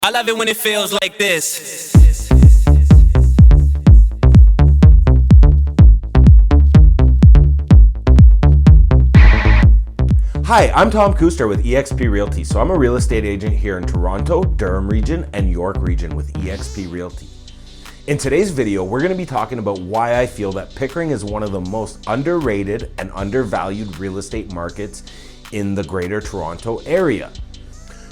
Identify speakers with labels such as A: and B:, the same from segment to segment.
A: I love it when it feels like this.
B: Hi, I'm Tom Kustra with eXp Realty. So I'm a real estate agent here in Toronto, Durham Region, and York Region with eXp Realty. In today's video, we're going to be talking about why I feel that Pickering is one of the most underrated and undervalued real estate markets in the Greater Toronto area.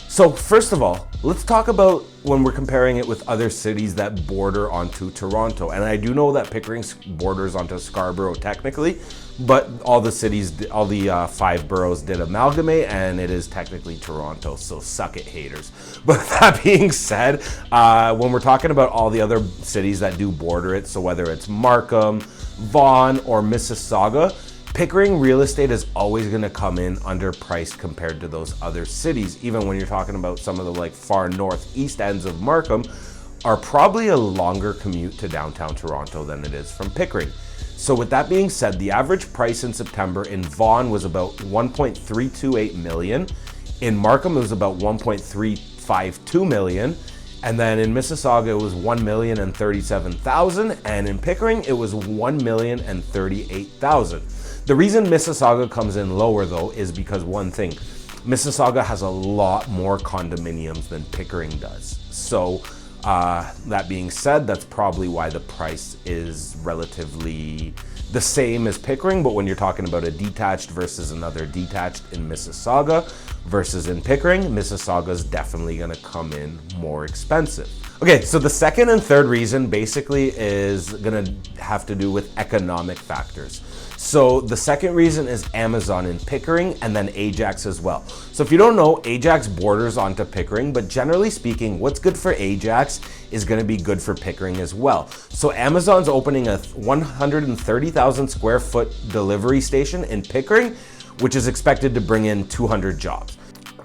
B: So first of all, let's talk about when we're comparing it with other cities that border onto Toronto. And I do know that Pickering borders onto Scarborough technically, but all the 5 boroughs did amalgamate and it is technically Toronto, so suck it, haters. But that being said, when we're talking about all the other cities that do border it, so whether it's Markham, Vaughan, or Mississauga, Pickering real estate is always going to come in underpriced compared to those other cities. Even when you're talking about some of the far northeast ends of Markham, are probably a longer commute to downtown Toronto than it is from Pickering. So with that being said, the average price in September in Vaughan was about 1.328 million. In Markham, it was about 1.352 million. And then in Mississauga, it was 1,037,000. And in Pickering, it was 1,038,000. The reason Mississauga comes in lower though is because one thing, Mississauga has a lot more condominiums than Pickering does. So that being said, that's probably why the price is relatively the same as Pickering, but when you're talking about a detached versus another detached in Mississauga versus in Pickering, Mississauga is definitely gonna come in more expensive. Okay, so the second and third reason basically is gonna have to do with economic factors. So the second reason is Amazon in Pickering and then Ajax as well. So if you don't know, Ajax borders onto Pickering, but generally speaking, what's good for Ajax is gonna be good for Pickering as well. So Amazon's opening a 130,000 square foot delivery station in Pickering, which is expected to bring in 200 jobs.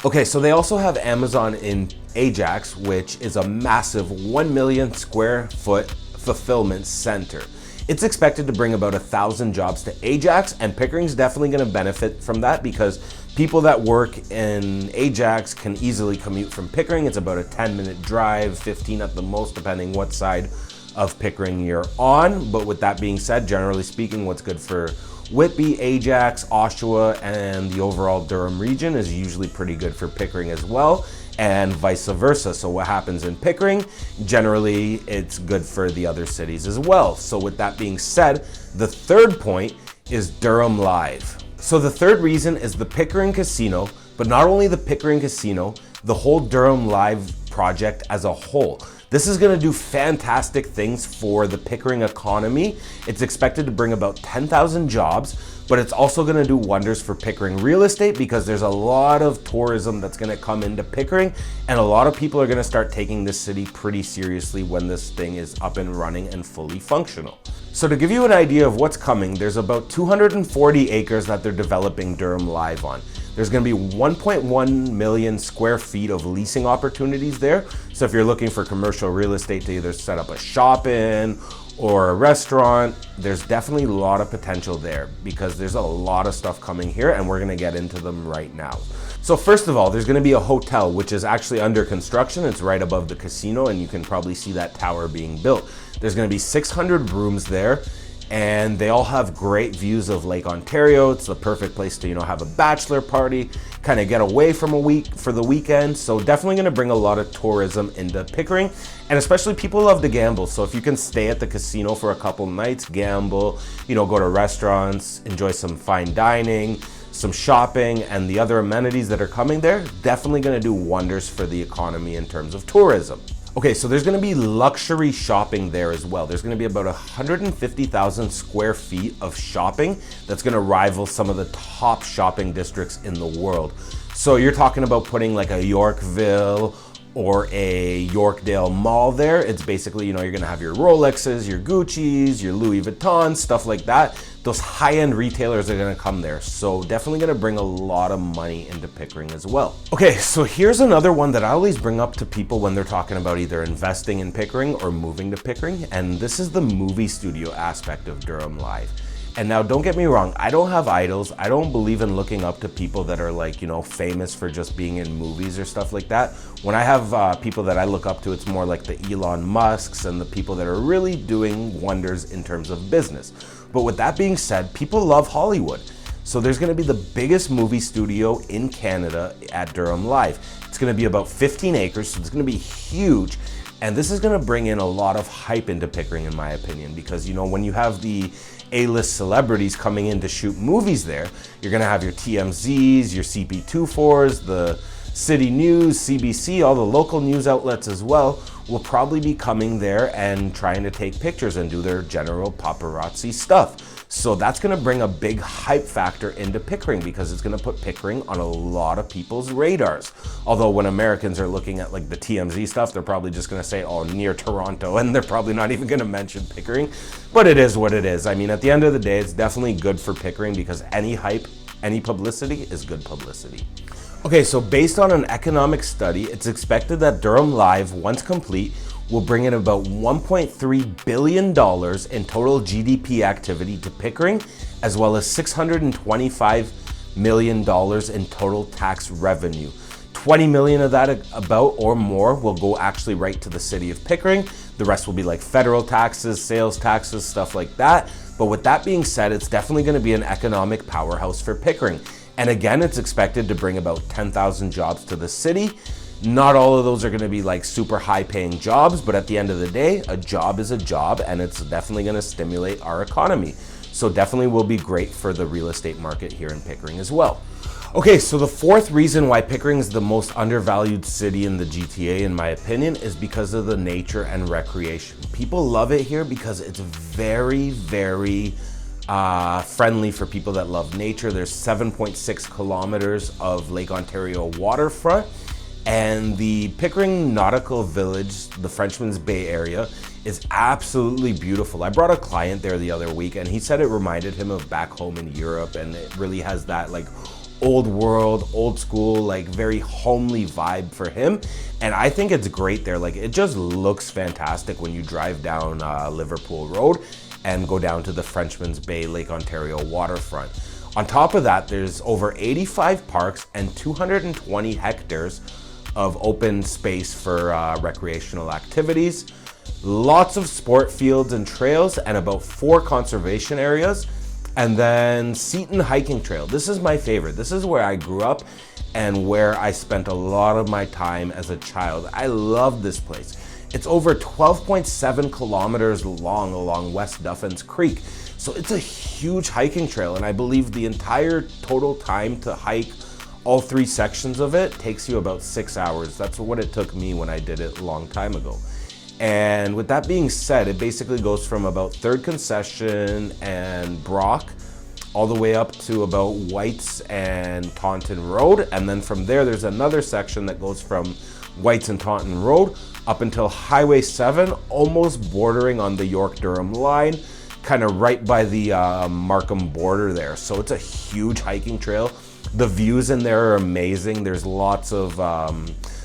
B: Okay, so they also have Amazon in Ajax, which is a massive 1 million square foot fulfillment center. It's expected to bring about 1,000 jobs to Ajax, and Pickering's definitely going to benefit from that because people that work in Ajax can easily commute from Pickering. It's about a 10-minute drive, 15 at the most, depending what side of Pickering you're on. But with that being said, generally speaking, what's good for Whitby, Ajax, Oshawa, and the overall Durham region is usually pretty good for Pickering as well, and vice versa. So what happens in Pickering, generally it's good for the other cities as well. So with that being said, the third point is Durham Live. So the third reason is the Pickering Casino, but not only the Pickering Casino, the whole Durham Live project as a whole. This is going to do fantastic things for the Pickering economy. It's expected to bring about 10,000 jobs, but it's also going to do wonders for Pickering real estate because there's a lot of tourism that's going to come into Pickering, and a lot of people are going to start taking this city pretty seriously when this thing is up and running and fully functional. So to give you an idea of what's coming, there's about 240 acres that they're developing Durham Live on. There's going to be 1.1 million square feet of leasing opportunities there. So if you're looking for commercial real estate to either set up a shop in or a restaurant, there's definitely a lot of potential there because there's a lot of stuff coming here, and we're going to get into them right now. So first of all, there's going to be a hotel which is actually under construction. It's right above the casino, and you can probably see that tower being built. There's going to be 600 rooms there, and they all have great views of Lake Ontario. It's the perfect place to, have a bachelor party, kind of get away from for the weekend. So definitely going to bring a lot of tourism into Pickering, and especially people love to gamble. So if you can stay at the casino for a couple nights, gamble, go to restaurants, enjoy some fine dining, some shopping, and the other amenities that are coming there, definitely going to do wonders for the economy in terms of tourism. Okay, so there's gonna be luxury shopping there as well. There's gonna be about 150,000 square feet of shopping that's gonna rival some of the top shopping districts in the world. So you're talking about putting like a Yorkville or a Yorkdale Mall there. It's basically, you're gonna have your Rolexes, your Gucci's, your Louis Vuittons, stuff like that. Those high-end retailers are gonna come there. So definitely gonna bring a lot of money into Pickering as well. Okay, so here's another one that I always bring up to people when they're talking about either investing in Pickering or moving to Pickering, and this is the movie studio aspect of Durham Live. And now don't get me wrong, I don't have idols. I don't believe in looking up to people that are like, you know, famous for just being in movies or stuff like that. When I have people that I look up to, it's more like the Elon Musks and the people that are really doing wonders in terms of business. But with that being said, people love Hollywood. So there's gonna be the biggest movie studio in Canada at Durham Live. It's gonna be about 15 acres, so it's gonna be huge. And this is gonna bring in a lot of hype into Pickering, in my opinion, because, you know, when you have the A-list celebrities coming in to shoot movies there, you're gonna have your TMZs, your CP24s, the City News, CBC, all the local news outlets as well will probably be coming there and trying to take pictures and do their general paparazzi stuff. So that's gonna bring a big hype factor into Pickering because it's gonna put Pickering on a lot of people's radars. Although when Americans are looking at like the TMZ stuff, they're probably just gonna say, oh, near Toronto, and they're probably not even gonna mention Pickering. But it is what it is. I mean, at the end of the day, it's definitely good for Pickering because any hype, any publicity is good publicity. Okay, so based on an economic study, it's expected that Durham Live, once complete, will bring in about $1.3 billion in total GDP activity to Pickering, as well as $625 million in total tax revenue. 20 million of that about or more will go actually right to the city of Pickering. The rest will be like federal taxes, sales taxes, stuff like that. But with that being said, it's definitely going to be an economic powerhouse for Pickering. And again, it's expected to bring about 10,000 jobs to the city. Not all of those are gonna be like super high paying jobs, but at the end of the day, a job is a job and it's definitely gonna stimulate our economy. So definitely will be great for the real estate market here in Pickering as well. Okay, so the fourth reason why Pickering is the most undervalued city in the GTA, in my opinion, is because of the nature and recreation. People love it here because it's very, very friendly for people that love nature. There's 7.6 kilometers of Lake Ontario waterfront. And the Pickering Nautical Village, the Frenchman's Bay area, is absolutely beautiful. I brought a client there the other week and he said it reminded him of back home in Europe, and it really has that like old world, old school, like very homely vibe for him. And I think it's great there. Like it just looks fantastic when you drive down Liverpool Road and go down to the Frenchman's Bay, Lake Ontario waterfront. On top of that, there's over 85 parks and 220 hectares of open space for recreational activities, lots of sport fields and trails, and about 4 conservation areas. And then Seton Hiking Trail. This is my favorite. This is where I grew up and where I spent a lot of my time as a child. I love this place. It's over 12.7 kilometers long along West Duffins Creek. So it's a huge hiking trail, and I believe the entire total time to hike all 3 sections of it takes you about 6 hours. That's what it took me when I did it a long time ago. And with that being said, it basically goes from about 3rd Concession and Brock all the way up to about Whites and Taunton Road. And then from there, there's another section that goes from Whites and Taunton Road up until Highway 7, almost bordering on the York-Durham line, kind of right by the Markham border there. So it's a huge hiking trail. The views in there are amazing. There's lots of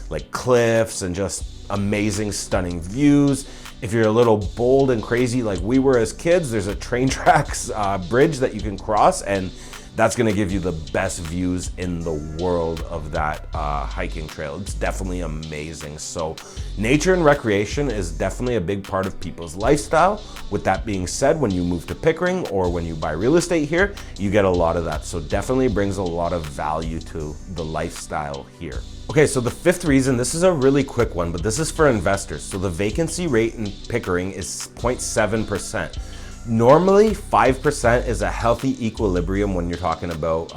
B: like cliffs and just amazing, stunning views. If you're a little bold and crazy like we were as kids, there's a train tracks bridge that you can cross, and that's gonna give you the best views in the world of that hiking trail. It's definitely amazing. So nature and recreation is definitely a big part of people's lifestyle. With that being said, when you move to Pickering or when you buy real estate here, you get a lot of that. So definitely brings a lot of value to the lifestyle here. Okay, so the 5th reason, this is a really quick one, but this is for investors. So the vacancy rate in Pickering is 0.7%. Normally, 5% is a healthy equilibrium when you're talking about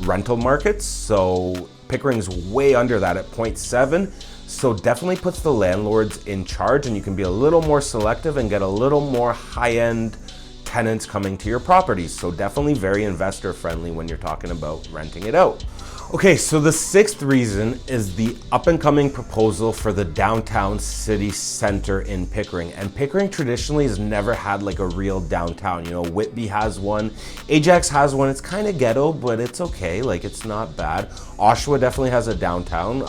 B: rental markets. So Pickering's way under that at 0.7. So definitely puts the landlords in charge, and you can be a little more selective and get a little more high-end tenants coming to your properties. So definitely very investor friendly when you're talking about renting it out. Okay, so the 6th reason is the up and coming proposal for the downtown city center in Pickering. And Pickering traditionally has never had like a real downtown. You know, Whitby has one, Ajax has one. It's kind of ghetto, but it's okay. Like, it's not bad. Oshawa definitely has a downtown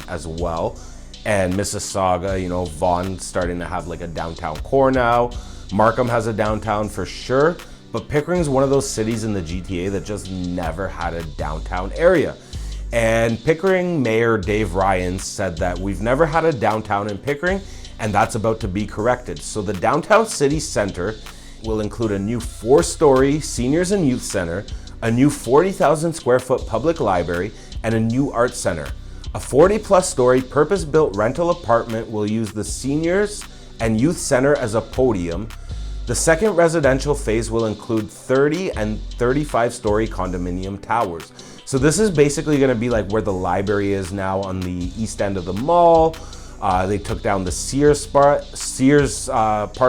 B: as well. And Mississauga, you know, Vaughan starting to have like a downtown core now. Markham has a downtown for sure. but Pickering's one of those cities in the GTA that just never had a downtown area. And Pickering Mayor Dave Ryan said that we've never had a downtown in Pickering, and that's about to be corrected. So the downtown city center will include a new 4-story seniors and youth center, a new 40,000 square foot public library, and a new art center. A 40-plus story purpose-built rental apartment will use the seniors and youth center as a podium. The second residential phase will include 30 and 35-story condominium towers. So this is basically going to be like where the library is now on the east end of the mall. They took down the Sears part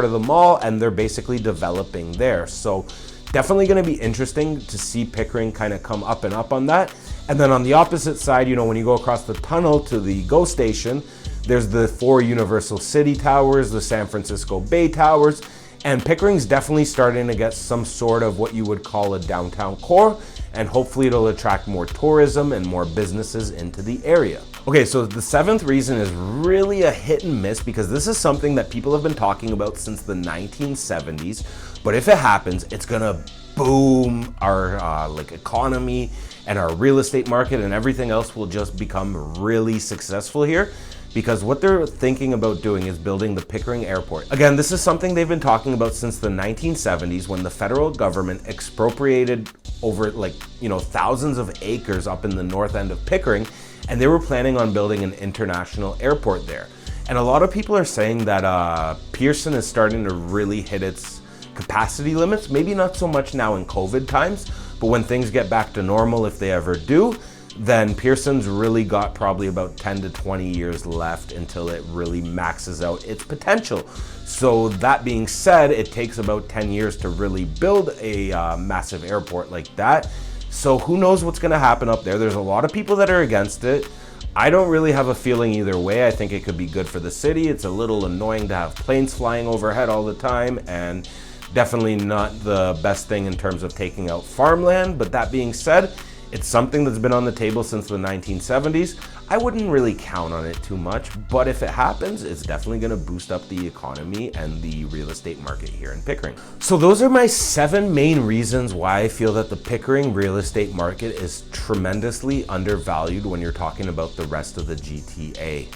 B: of the mall, and they're basically developing there. So definitely going to be interesting to see Pickering kind of come up and up on that. And then on the opposite side, you know, when you go across the tunnel to the GO station, there's the 4 Universal City Towers, the San Francisco Bay Towers, and Pickering's definitely starting to get some sort of what you would call a downtown core, and hopefully it'll attract more tourism and more businesses into the area. Okay, so the 7th reason is really a hit and miss, because this is something that people have been talking about since the 1970s, but if it happens, it's gonna boom our economy, and our real estate market and everything else will just become really successful here. Because what they're thinking about doing is building the Pickering Airport. Again, this is something they've been talking about since the 1970s, when the federal government expropriated over thousands of acres up in the north end of Pickering, and they were planning on building an international airport there. And a lot of people are saying that Pearson is starting to really hit its capacity limits, maybe not so much now in COVID times, but when things get back to normal, if they ever do, then Pearson's really got probably about 10 to 20 years left until it really maxes out its potential. So that being said, it takes about 10 years to really build a massive airport like that. So who knows what's gonna happen up there. There's a lot of people that are against it. I don't really have a feeling either way. I think it could be good for the city. It's a little annoying to have planes flying overhead all the time, and definitely not the best thing in terms of taking out farmland. But that being said, it's something that's been on the table since the 1970s. I wouldn't really count on it too much, but if it happens, it's definitely gonna boost up the economy and the real estate market here in Pickering. So those are my 7 main reasons why I feel that the Pickering real estate market is tremendously undervalued when you're talking about the rest of the GTA.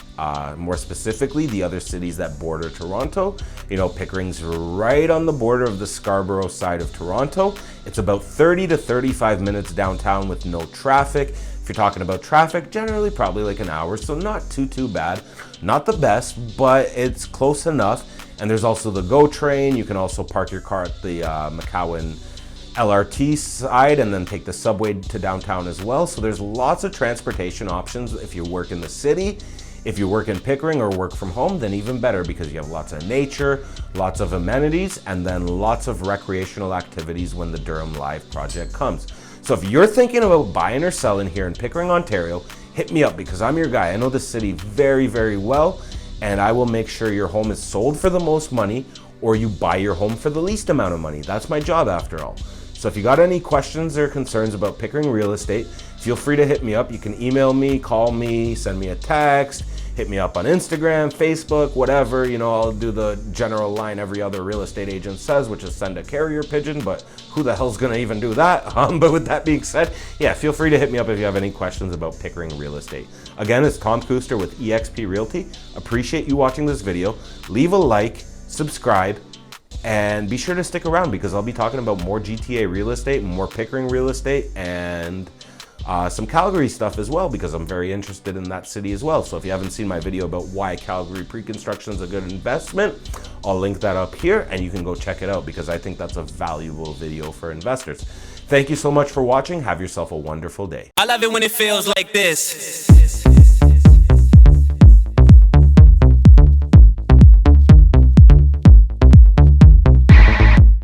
B: More specifically, the other cities that border Toronto. You know, Pickering's right on the border of the Scarborough side of Toronto. It's about 30 to 35 minutes downtown with no traffic. If you're talking about traffic, generally probably like an hour, so not too bad. Not the best, but it's close enough. And there's also the GO train. You can also park your car at the McCowan LRT side and then take the subway to downtown as well. So there's lots of transportation options if you work in the city. If you work in Pickering or work from home, then even better, because you have lots of nature, lots of amenities, and then lots of recreational activities when the Durham Live project comes. So if you're thinking about buying or selling here in Pickering, Ontario, hit me up, because I'm your guy. I know the city very, very well, and I will make sure your home is sold for the most money, or you buy your home for the least amount of money. That's my job after all. So if you got any questions or concerns about Pickering real estate, feel free to hit me up. You can email me, call me, send me a text, hit me up on Instagram, Facebook, whatever. You know, I'll do the general line every other real estate agent says, which is send a carrier pigeon, but who the hell's gonna even do that? But with that being said, yeah, feel free to hit me up if you have any questions about Pickering real estate. Again, it's Tom Kustra with eXp Realty. Appreciate you watching this video. Leave a like, subscribe, and be sure to stick around, because I'll be talking about more GTA real estate, more Pickering real estate, and some Calgary stuff as well, because I'm very interested in that city as well. So if you haven't seen my video about why Calgary pre-construction is a good investment, I'll link that up here and you can go check it out, because I think that's a valuable video for investors. Thank you so much for watching. Have yourself a wonderful day.
A: I love it when it feels like this.